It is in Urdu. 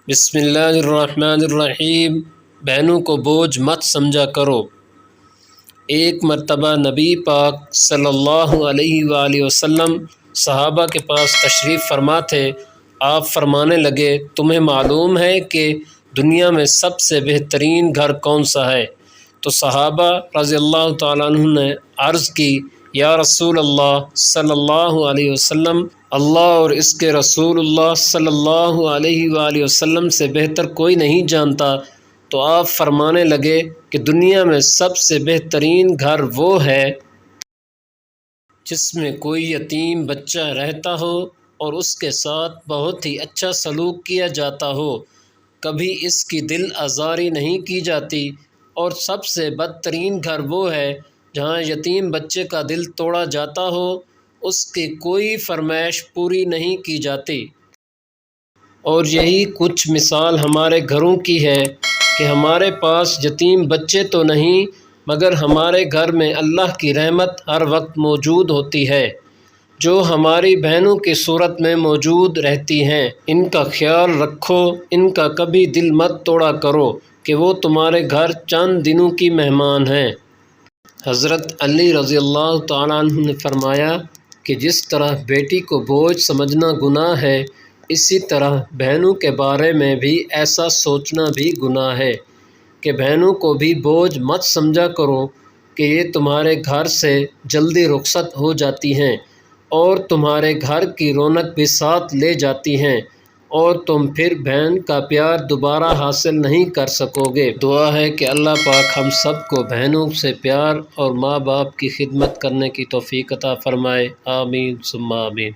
بسم اللہ الرحمن الرحیم۔ بہنوں کو بوجھ مت سمجھا کرو۔ ایک مرتبہ نبی پاک صلی اللہ علیہ وآلہ وسلم صحابہ کے پاس تشریف فرما تھے۔ آپ فرمانے لگے، تمہیں معلوم ہے کہ دنیا میں سب سے بہترین گھر کون سا ہے؟ تو صحابہ رضی اللہ تعالیٰ عنہ نے عرض کی، یا رسول اللہ صلی اللہ علیہ وسلم، اللہ اور اس کے رسول اللہ صلی اللہ علیہ وآلہ وسلم سے بہتر کوئی نہیں جانتا۔ تو آپ فرمانے لگے کہ دنیا میں سب سے بہترین گھر وہ ہے جس میں کوئی یتیم بچہ رہتا ہو اور اس کے ساتھ بہت ہی اچھا سلوک کیا جاتا ہو، کبھی اس کی دل آزاری نہیں کی جاتی۔ اور سب سے بدترین گھر وہ ہے جہاں یتیم بچے کا دل توڑا جاتا ہو، اس کی کوئی فرمائش پوری نہیں کی جاتی۔ اور یہی کچھ مثال ہمارے گھروں کی ہے کہ ہمارے پاس یتیم بچے تو نہیں، مگر ہمارے گھر میں اللہ کی رحمت ہر وقت موجود ہوتی ہے، جو ہماری بہنوں کی صورت میں موجود رہتی ہیں۔ ان کا خیال رکھو، ان کا کبھی دل مت توڑا کرو کہ وہ تمہارے گھر چند دنوں کی مہمان ہیں۔ حضرت علی رضی اللہ تعالیٰ عنہ نے فرمایا کہ جس طرح بیٹی کو بوجھ سمجھنا گناہ ہے، اسی طرح بہنوں کے بارے میں بھی ایسا سوچنا بھی گناہ ہے کہ بہنوں کو بھی بوجھ مت سمجھا کرو کہ یہ تمہارے گھر سے جلدی رخصت ہو جاتی ہیں اور تمہارے گھر کی رونق بھی ساتھ لے جاتی ہیں، اور تم پھر بہن کا پیار دوبارہ حاصل نہیں کر سکو گے۔ دعا ہے کہ اللہ پاک ہم سب کو بہنوں سے پیار اور ماں باپ کی خدمت کرنے کی توفیق عطا فرمائے۔ آمین ثم آمین۔